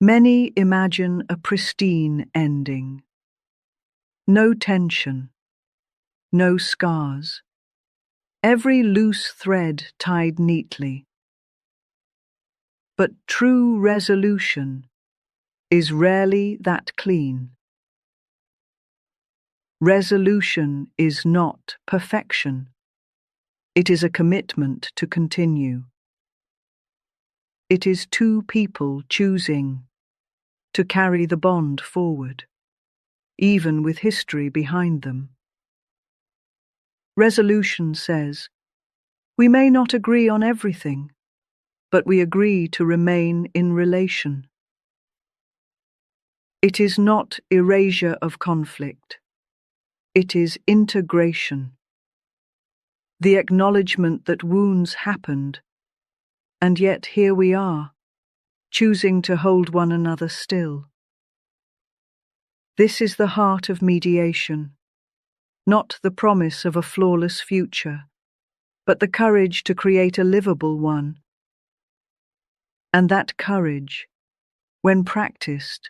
Many imagine a pristine ending. No tension, no scars. Every loose thread tied neatly. But true resolution is rarely that clean. Resolution is not perfection. It is a commitment to continue. It is two people choosing to carry the bond forward, even with history behind them. Resolution says, we may not agree on everything, but we agree to remain in relation. It is not erasure of conflict. It is integration. The acknowledgement that wounds happened, and yet here we are, choosing to hold one another still. This is the heart of mediation, not the promise of a flawless future, but the courage to create a livable one. And that courage, when practiced,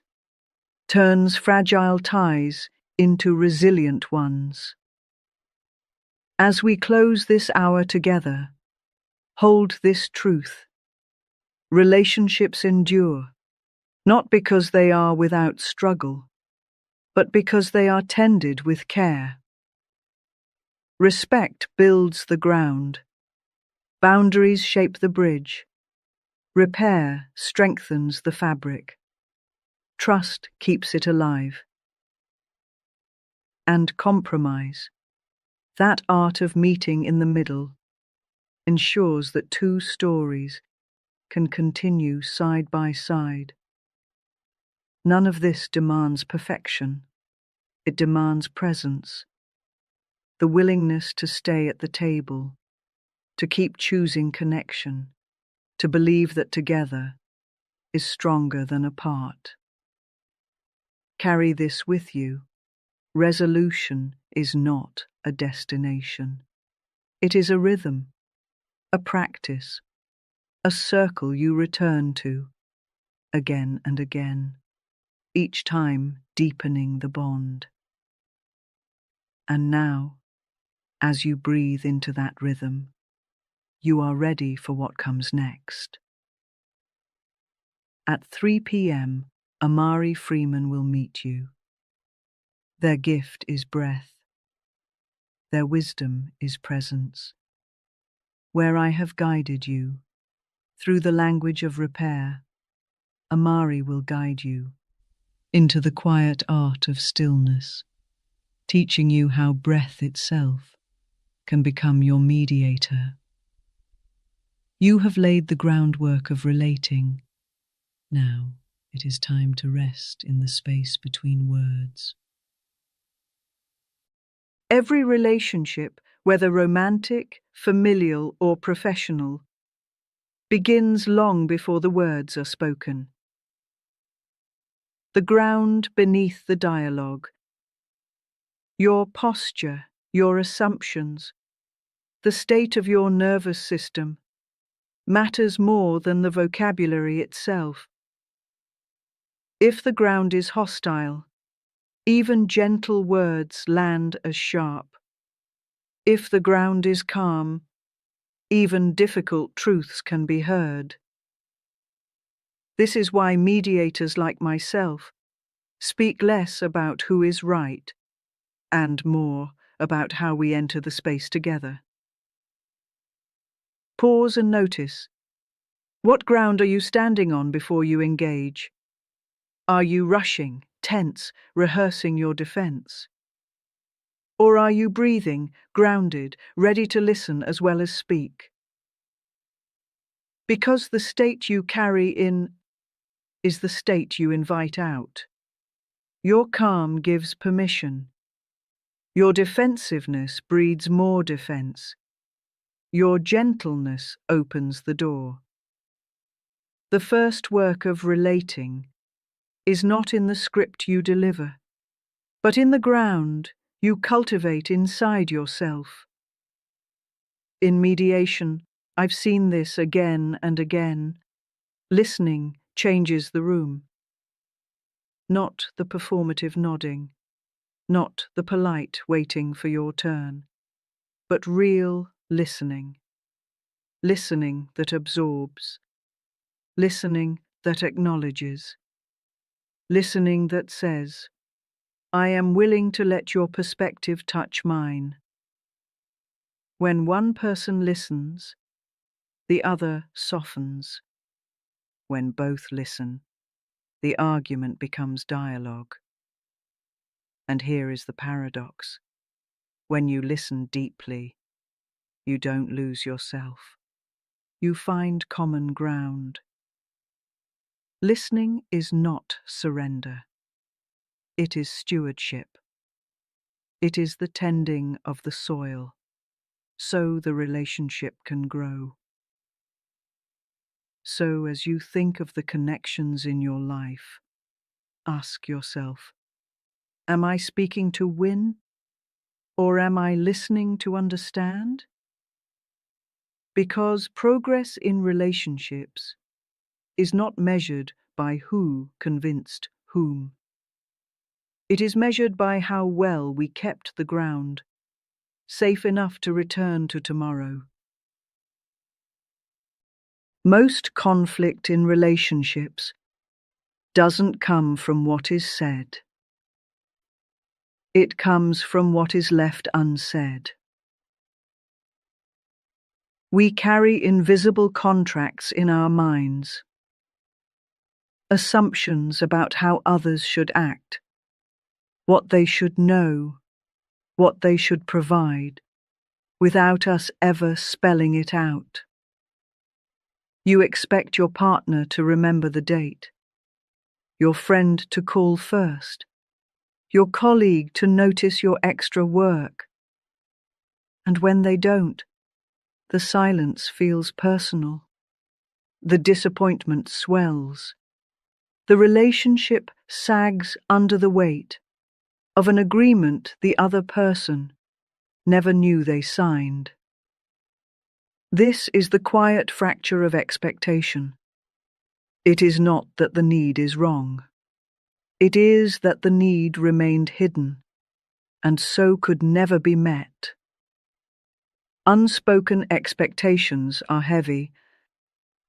turns fragile ties into resilient ones. As we close this hour together, hold this truth. Relationships endure, not because they are without struggle, but because they are tended with care. Respect builds the ground. Boundaries shape the bridge. Repair strengthens the fabric. Trust keeps it alive. And compromise, that art of meeting in the middle, ensures that two stories can continue side by side. None of this demands perfection. It demands presence, the willingness to stay at the table, to keep choosing connection, to believe that together is stronger than apart. Carry this with you. Resolution is not a destination. It is a rhythm, a practice, a circle you return to, again and again, each time deepening the bond. And now, as you breathe into that rhythm, you are ready for what comes next. At 3 p.m., Amari Freeman will meet you. Their gift is breath. Their wisdom is presence. Where I have guided you, through the language of repair, Amari will guide you into the quiet art of stillness, teaching you how breath itself can become your mediator. You have laid the groundwork of relating. Now it is time to rest in the space between words. Every relationship, whether romantic, familial, or professional, begins long before the words are spoken. The ground beneath the dialogue, your posture, your assumptions, the state of your nervous system, matters more than the vocabulary itself. If the ground is hostile, even gentle words land as sharp. If the ground is calm, even difficult truths can be heard. This is why mediators like myself speak less about who is right and more about how we enter the space together. Pause and notice. What ground are you standing on before you engage? Are you rushing, tense, rehearsing your defense? Or are you breathing, grounded, ready to listen as well as speak? Because the state you carry in is the state you invite out. Your calm gives permission. Your defensiveness breeds more defense. Your gentleness opens the door. The first work of relating is not in the script you deliver, but in the ground you cultivate inside yourself. In mediation, I've seen this again and again. Listening changes the room. not the performative nodding, not the polite waiting for your turn, but real listening. Listening that absorbs, listening that acknowledges, listening that says, I am willing to let your perspective touch mine. When one person listens, the other softens. When both listen, the argument becomes dialogue. And here is the paradox. When you listen deeply, you don't lose yourself. You find common ground. Listening is not surrender. It is stewardship. It is the tending of the soil, so the relationship can grow. So as you think of the connections in your life, ask yourself, am I speaking to win, or am I listening to understand? Because progress in relationships is not measured by who convinced whom. It is measured by how well we kept the ground, safe enough to return to tomorrow. Most conflict in relationships doesn't come from what is said. It comes from what is left unsaid. We carry invisible contracts in our minds, assumptions about how others should act, what they should know, what they should provide, without us ever spelling it out. You expect your partner to remember the date, your friend to call first, your colleague to notice your extra work. And when they don't, the silence feels personal. The disappointment swells. The relationship sags under the weight of an agreement the other person never knew they signed. This is the quiet fracture of expectation. It is not that the need is wrong. It is that the need remained hidden, and so could never be met. Unspoken expectations are heavy,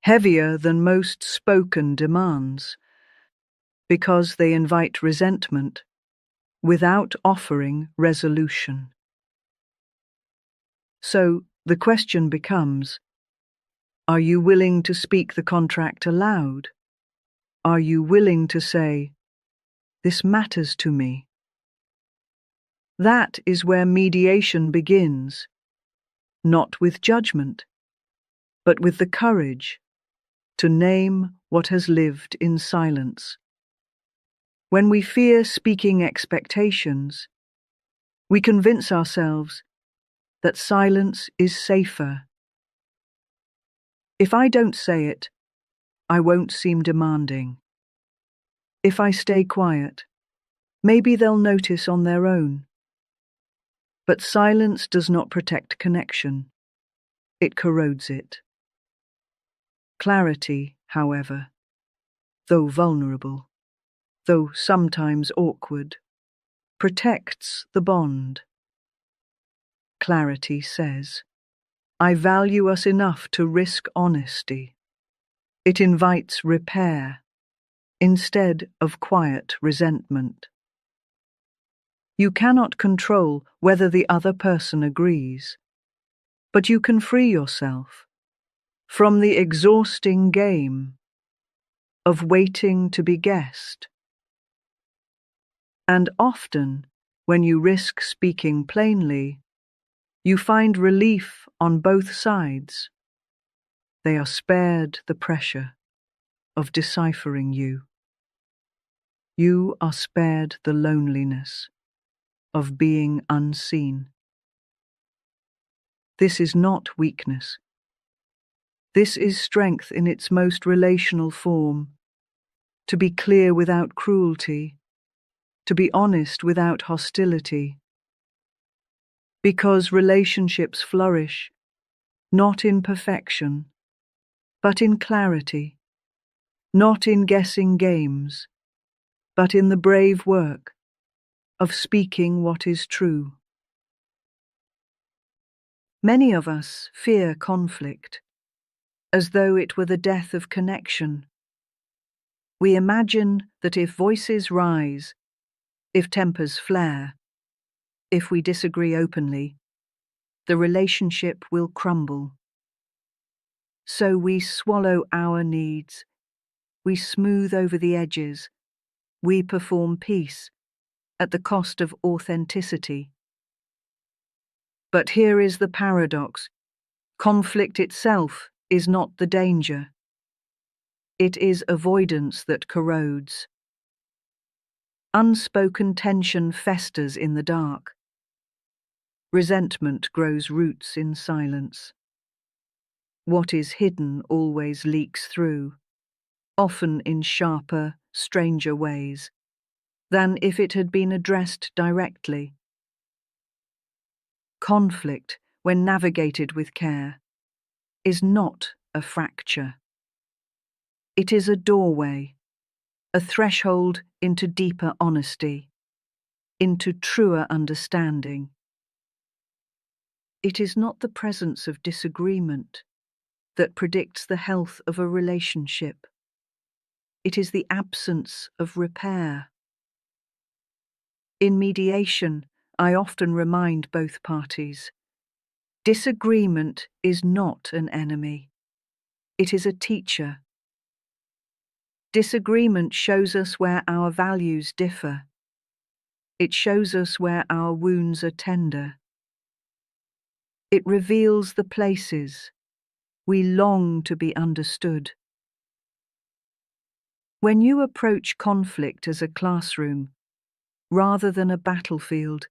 heavier than most spoken demands, because they invite resentment without offering resolution. So the question becomes, are you willing to speak the contract aloud? Are you willing to say, this matters to me? That is where mediation begins, not with judgment, but with the courage to name what has lived in silence. When we fear speaking expectations, we convince ourselves that silence is safer. If I don't say it, I won't seem demanding. If I stay quiet, maybe they'll notice on their own. But silence does not protect connection. It corrodes it. Clarity, however, though vulnerable, though sometimes awkward, protects the bond. Clarity says, I value us enough to risk honesty. It invites repair instead of quiet resentment. You cannot control whether the other person agrees, but you can free yourself from the exhausting game of waiting to be guessed. And often, when you risk speaking plainly, you find relief on both sides. They are spared the pressure of deciphering you. You are spared the loneliness of being unseen. This is not weakness. This is strength in its most relational form, to be clear without cruelty, to be honest without hostility. Because relationships flourish, not in perfection, but in clarity, not in guessing games, but in the brave work of speaking what is true. Many of us fear conflict, as though it were the death of connection. We imagine that if voices rise, if tempers flare, if we disagree openly, the relationship will crumble. So we swallow our needs, we smooth over the edges, we perform peace at the cost of authenticity. But here is the paradox: conflict itself is not the danger. It is avoidance that corrodes. Unspoken tension festers in the dark. Resentment grows roots in silence. What is hidden always leaks through, often in sharper, stranger ways than if it had been addressed directly. Conflict, when navigated with care, is not a fracture. It is a doorway, a threshold into deeper honesty, into truer understanding. It is not the presence of disagreement that predicts the health of a relationship. It is the absence of repair. In mediation, I often remind both parties: disagreement is not an enemy. It is a teacher. Disagreement shows us where our values differ. It shows us where our wounds are tender. It reveals the places we long to be understood. When you approach conflict as a classroom, rather than a battlefield,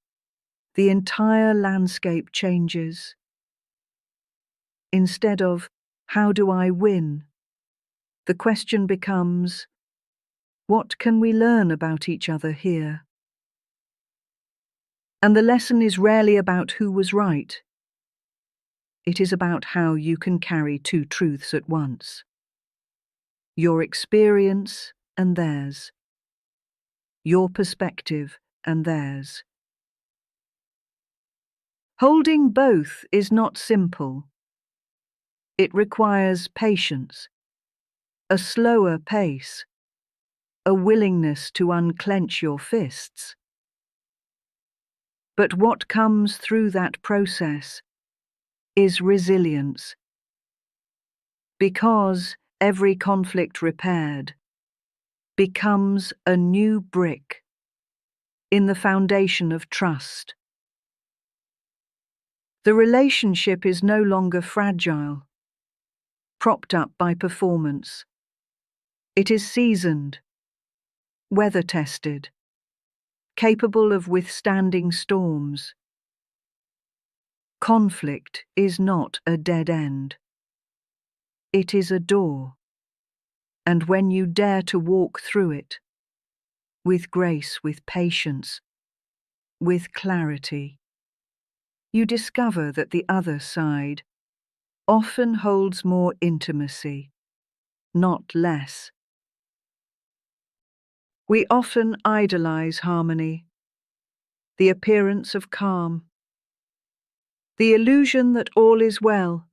the entire landscape changes. Instead of, "How do I win?" the question becomes, "What can we learn about each other here?" And the lesson is rarely about who was right. It is about how you can carry two truths at once: your experience and theirs, your perspective and theirs. Holding both is not simple. It requires patience, a slower pace, a willingness to unclench your fists. But what comes through that process is resilience. Because every conflict repaired becomes a new brick in the foundation of trust. The relationship is no longer fragile, propped up by performance. It is seasoned, weather-tested, capable of withstanding storms. Conflict is not a dead end. It is a door, and when you dare to walk through it, with grace, with patience, with clarity, you discover that the other side often holds more intimacy, not less. We often idolize harmony, the appearance of calm, the illusion that all is well,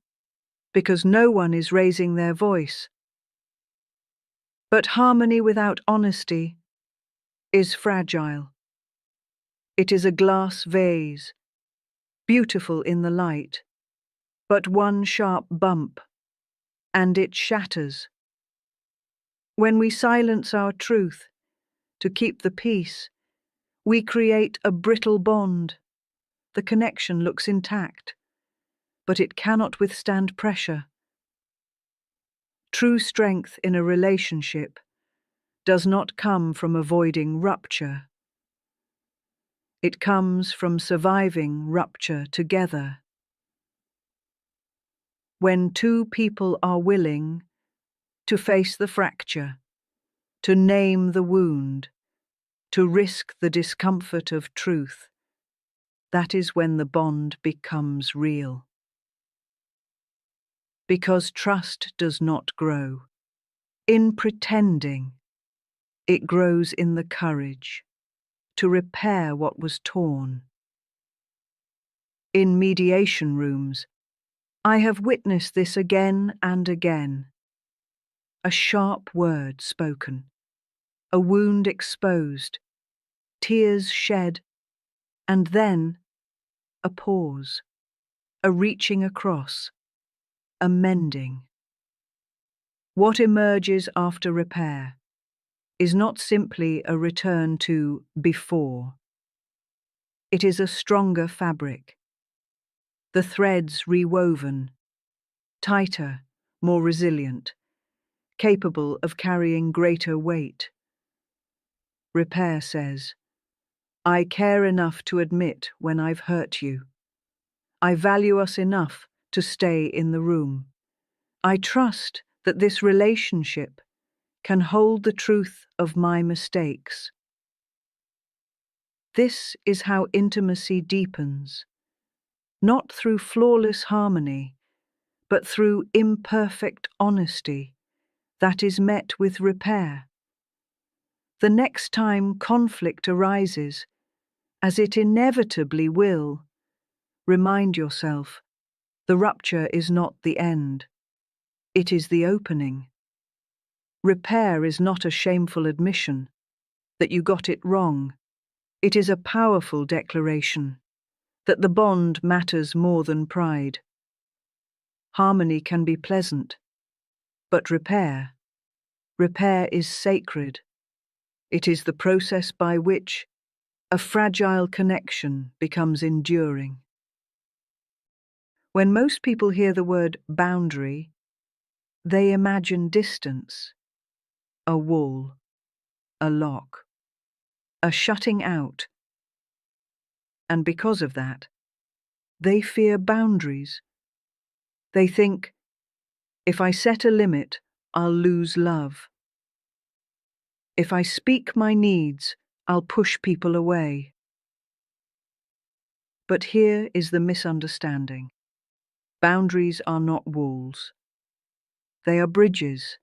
because no one is raising their voice. But harmony without honesty is fragile. It is a glass vase, beautiful in the light, but one sharp bump, and it shatters. When we silence our truth to keep the peace, we create a brittle bond. The connection looks intact, but it cannot withstand pressure. True strength in a relationship does not come from avoiding rupture. It comes from surviving rupture together. When two people are willing to face the fracture, to name the wound, to risk the discomfort of truth, that is when the bond becomes real. Because trust does not grow in pretending. It grows in the courage to repair what was torn. In mediation rooms, I have witnessed this again and again. A sharp word spoken, a wound exposed, tears shed, and then a pause, a reaching across, a mending. What emerges after repair is not simply a return to before. It is a stronger fabric, the threads rewoven, tighter, more resilient, capable of carrying greater weight. Repair says, I care enough to admit when I've hurt you. I value us enough to stay in the room. I trust that this relationship can hold the truth of my mistakes. This is how intimacy deepens, not through flawless harmony, but through imperfect honesty that is met with repair. The next time conflict arises, as it inevitably will, remind yourself, the rupture is not the end. It is the opening. Repair is not a shameful admission that you got it wrong. It is a powerful declaration that the bond matters more than pride. Harmony can be pleasant, but repair is sacred. It is the process by which a fragile connection becomes enduring. When most people hear the word boundary, they imagine distance, a wall, a lock, a shutting out. And because of that, they fear boundaries. They think, if I set a limit, I'll lose love. If I speak my needs, I'll push people away. But here is the misunderstanding. Boundaries are not walls. They are bridges.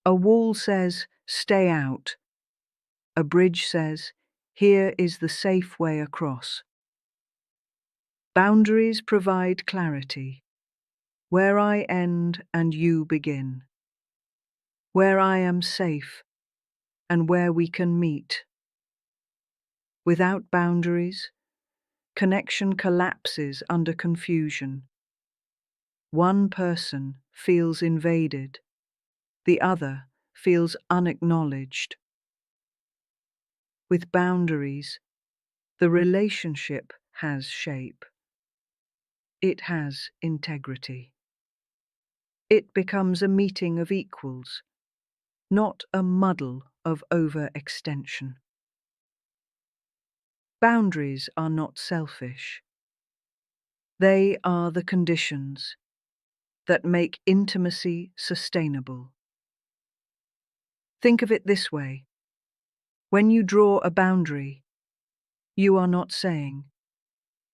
A wall says, stay out. A bridge says, here is the safe way across. Boundaries provide clarity, where I end and you begin, where I am safe and where we can meet. Without boundaries, connection collapses under confusion. One person feels invaded, the other feels unacknowledged. With boundaries, the relationship has shape. It has integrity. It becomes a meeting of equals, not a muddle of overextension. Boundaries are not selfish. They are the conditions that make intimacy sustainable. Think of it this way. When you draw a boundary, you are not saying,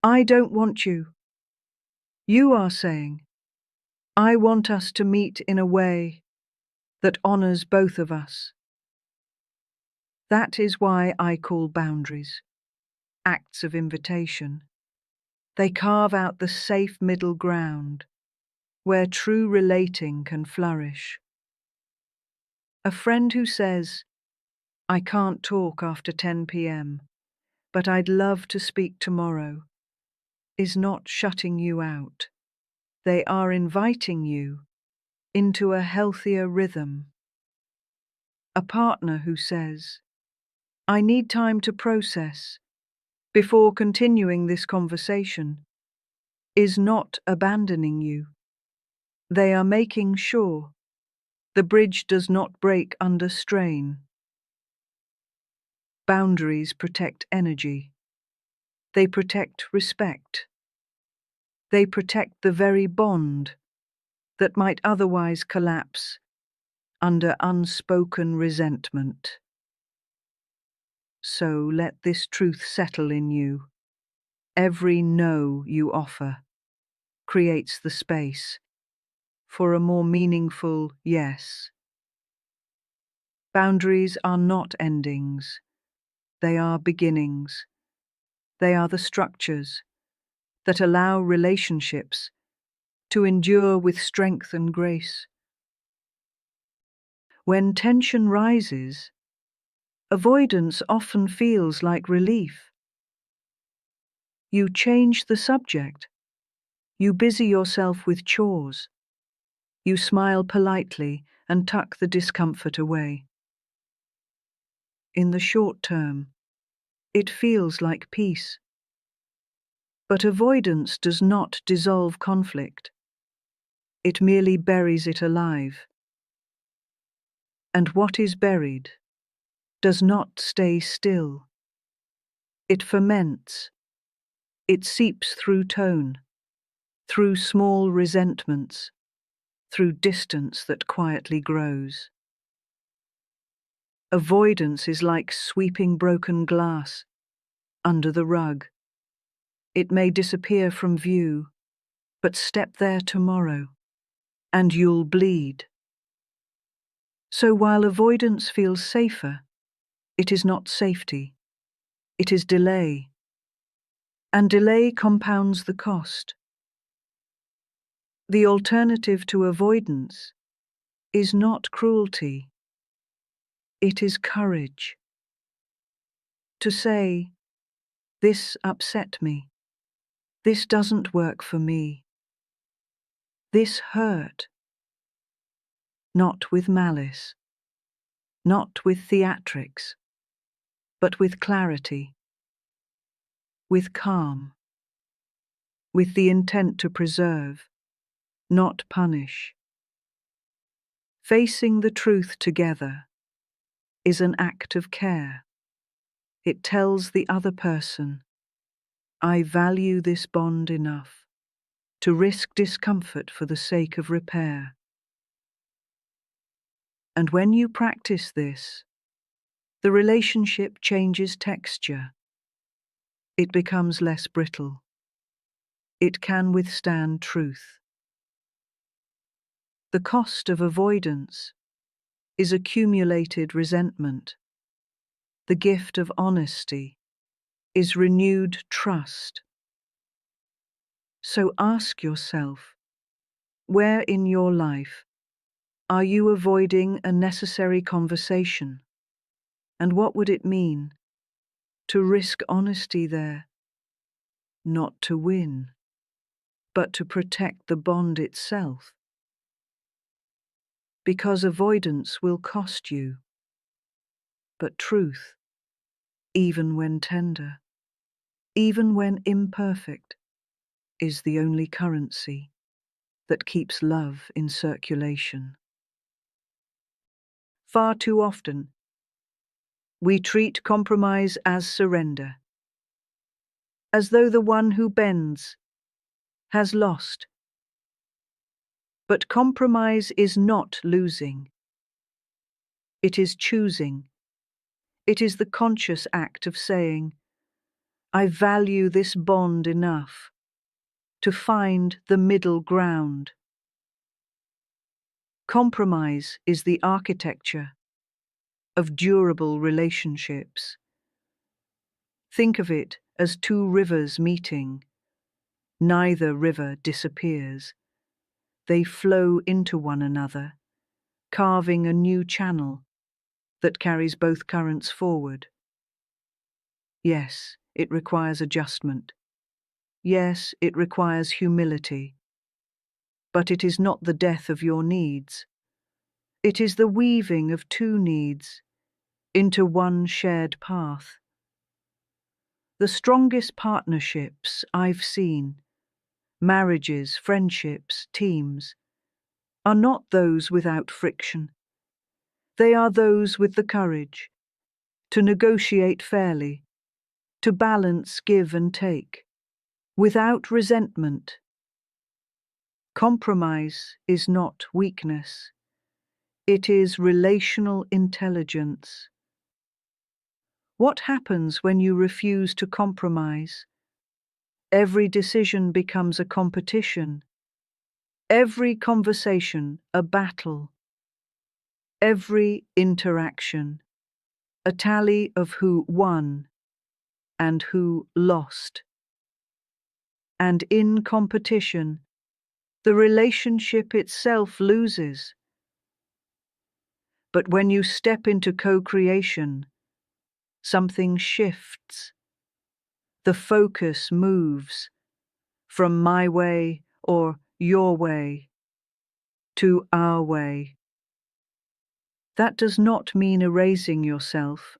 I don't want you. You are saying, I want us to meet in a way that honors both of us. That is why I call boundaries acts of invitation. They carve out the safe middle ground where true relating can flourish. A friend who says, I can't talk after 10 p.m., but I'd love to speak tomorrow, is not shutting you out. They are inviting you into a healthier rhythm. A partner who says, I need time to process before continuing this conversation, is not abandoning you. They are making sure the bridge does not break under strain. Boundaries protect energy. They protect respect. They protect the very bond that might otherwise collapse under unspoken resentment. So let this truth settle in you. Every no you offer creates the space for a more meaningful yes. Boundaries are not endings, they are beginnings. They are the structures that allow relationships to endure with strength and grace. When tension rises, avoidance often feels like relief. You change the subject. You busy yourself with chores. You smile politely and tuck the discomfort away. In the short term, it feels like peace. But avoidance does not dissolve conflict. It merely buries it alive. And what is buried does not stay still. It ferments. It seeps through tone, through small resentments, through distance that quietly grows. Avoidance is like sweeping broken glass under the rug. It may disappear from view, but step there tomorrow, and you'll bleed. So while avoidance feels safer, it is not safety, it is delay. And delay compounds the cost. The alternative to avoidance is not cruelty, it is courage. To say, this upset me, this doesn't work for me, this hurt. Not with malice, not with theatrics, but with clarity, with calm, with the intent to preserve, not punish. Facing the truth together is an act of care. It tells the other person, I value this bond enough to risk discomfort for the sake of repair. And when you practice this, the relationship changes texture. It becomes less brittle. It can withstand truth. The cost of avoidance is accumulated resentment. The gift of honesty is renewed trust. So ask yourself, where in your life are you avoiding a necessary conversation? And what would it mean to risk honesty there? Not to win, but to protect the bond itself. Because avoidance will cost you, but truth, even when tender, even when imperfect, is the only currency that keeps love in circulation. Far too often, we treat compromise as surrender, as though the one who bends has lost. But compromise is not losing. It is choosing. It is the conscious act of saying, I value this bond enough to find the middle ground. Compromise is the architecture of durable relationships. Think of it as two rivers meeting. Neither river disappears. They flow into one another, carving a new channel that carries both currents forward. Yes, it requires adjustment. Yes, it requires humility. But it is not the death of your needs. It is the weaving of two needs into one shared path. The strongest partnerships I've seen, marriages, friendships, teams, are not those without friction. They are those with the courage to negotiate fairly, to balance give and take, without resentment. Compromise is not weakness. It is relational intelligence. What happens when you refuse to compromise? Every decision becomes a competition. Every conversation a battle. every interaction a tally of who won and who lost. And in competition, the relationship itself loses. But when you step into co-creation, something shifts. The focus moves from my way or your way to our way. That does not mean erasing yourself.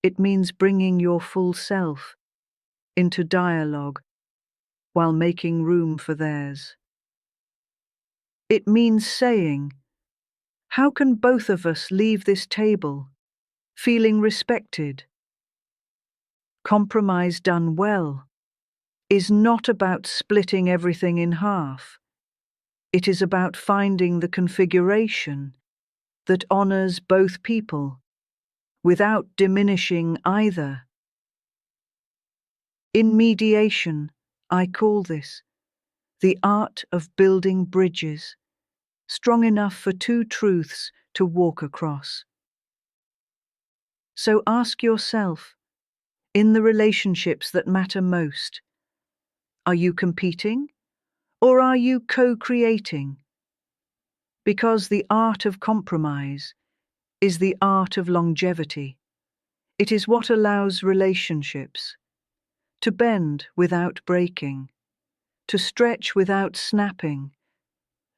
It means bringing your full self into dialogue while making room for theirs. It means saying, how can both of us leave this table feeling respected? Compromise done well is not about splitting everything in half. It is about finding the configuration that honors both people without diminishing either. In mediation, I call this the art of building bridges strong enough for two truths to walk across. So ask yourself, in the relationships that matter most, are you competing or are you co-creating? Because the art of compromise is the art of longevity. It is what allows relationships to bend without breaking, to stretch without snapping,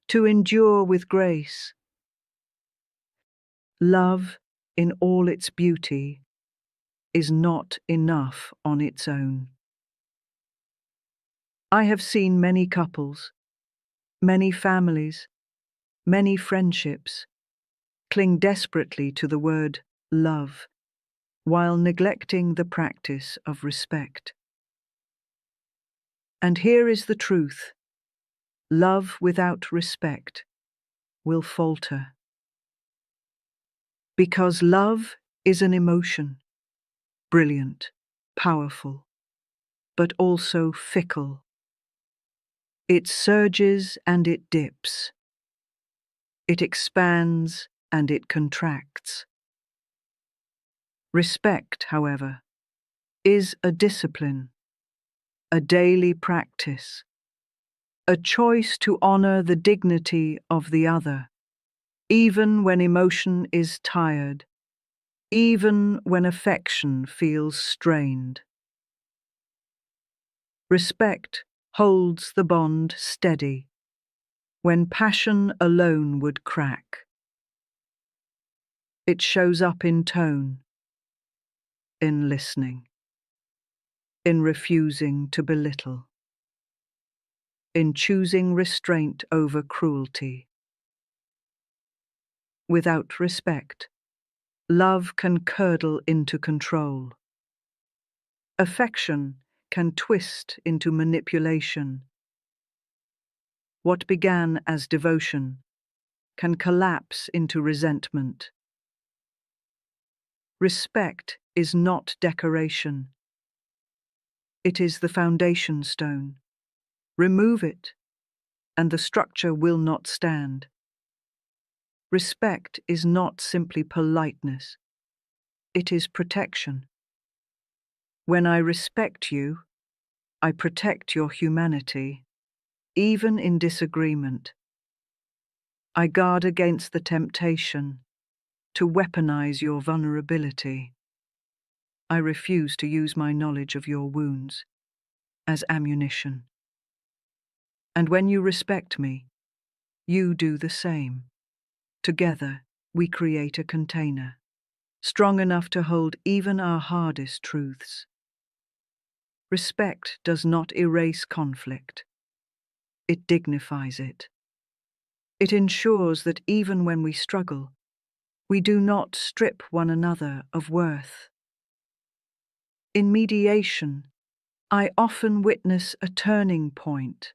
to endure with grace. Love, in all its beauty, is not enough on its own. I have seen many couples, many families, many friendships cling desperately to the word love while neglecting the practice of respect. And here is the truth: love without respect will falter. Because love is an emotion, brilliant, powerful, but also fickle. It surges and it dips. It expands and it contracts. Respect, however, is a discipline, a daily practice, a choice to honor the dignity of the other, even when emotion is tired, even when affection feels strained. Respect holds the bond steady when passion alone would crack. It shows up in tone, in listening, in refusing to belittle, in choosing restraint over cruelty. Without respect, love can curdle into control. Affection can twist into manipulation. What began as devotion can collapse into resentment. Respect is not decoration. It is the foundation stone. Remove it, and the structure will not stand. Respect is not simply politeness. It is protection. When I respect you, I protect your humanity, even in disagreement. I guard against the temptation to weaponize your vulnerability. I refuse to use my knowledge of your wounds as ammunition. And when you respect me, you do the same. Together, we create a container, strong enough to hold even our hardest truths. Respect does not erase conflict. It dignifies it. It ensures that even when we struggle, we do not strip one another of worth. In mediation, I often witness a turning point.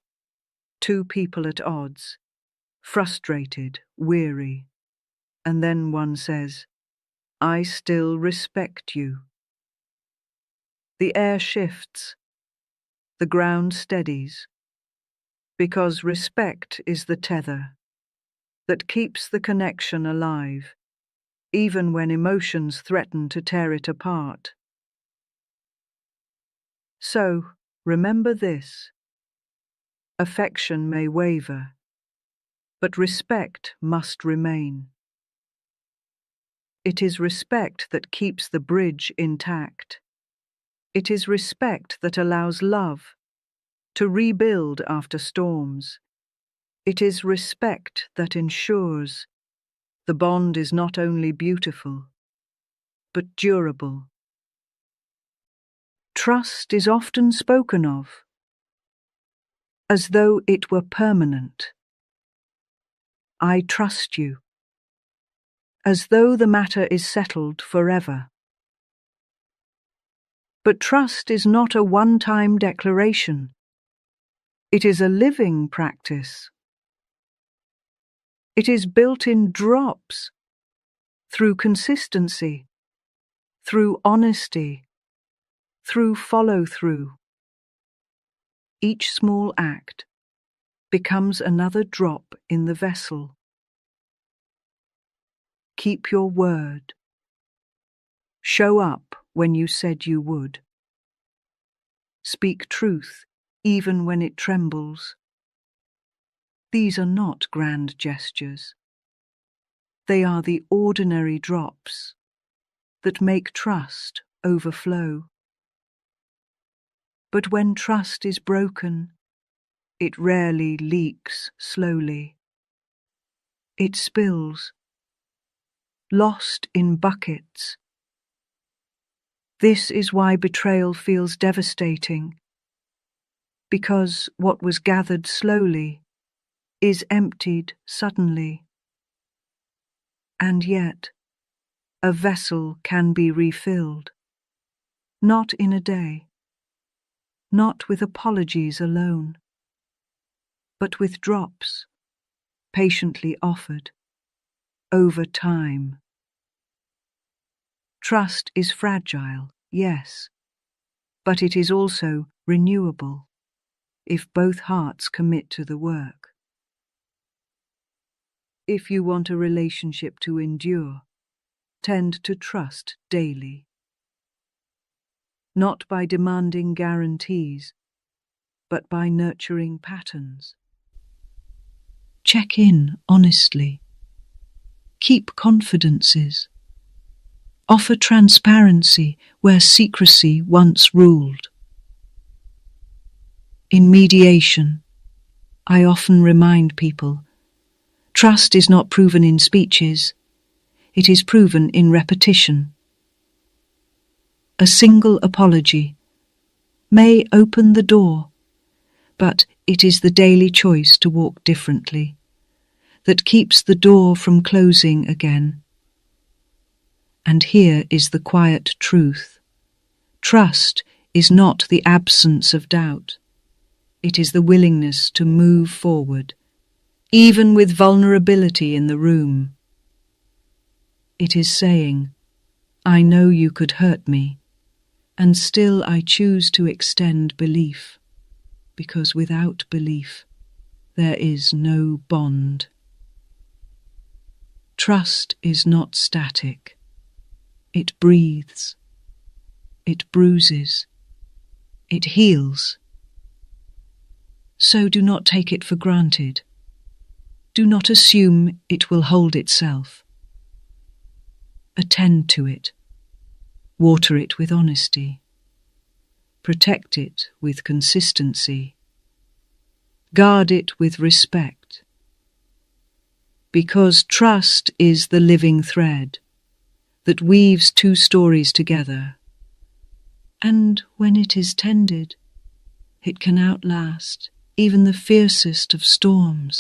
Two people at odds, frustrated, weary, and then one says, "I still respect you." The air shifts, the ground steadies, because respect is the tether, that keeps the connection alive, even when emotions threaten to tear it apart. So, remember this: affection may waver, but respect must remain. It is respect that keeps the bridge intact. It is respect that allows love to rebuild after storms. It is respect that ensures the bond is not only beautiful, but durable. Trust is often spoken of as though it were permanent. I trust you, as though the matter is settled forever. But trust is not a one-time declaration. It is a living practice. It is built in drops, through consistency, through honesty, through follow-through. Each small act becomes another drop in the vessel. Keep your word. Show up when you said you would. Speak truth even when it trembles. These are not grand gestures. They are the ordinary drops that make trust overflow. But when trust is broken, it rarely leaks slowly. It spills, lost in buckets. This is why betrayal feels devastating, because what was gathered slowly is emptied suddenly. And yet, a vessel can be refilled, not in a day, not with apologies alone, but with drops, patiently offered, over time. Trust is fragile, yes, but it is also renewable if both hearts commit to the work. If you want a relationship to endure, tend to trust daily. Not by demanding guarantees, but by nurturing patterns. Check in honestly. Keep confidences. Offer transparency where secrecy once ruled. In mediation, I often remind people, trust is not proven in speeches, it is proven in repetition. A single apology may open the door, but it is the daily choice to walk differently that keeps the door from closing again. And here is the quiet truth. Trust is not the absence of doubt. It is the willingness to move forward, even with vulnerability in the room. It is saying, I know you could hurt me, and still I choose to extend belief, because without belief, there is no bond. Trust is not static. It breathes. It bruises. It heals. So do not take it for granted. Do not assume it will hold itself. Attend to it. Water it with honesty. Protect it with consistency. Guard it with respect. Because trust is the living thread that weaves two stories together. And when it is tended, it can outlast even the fiercest of storms.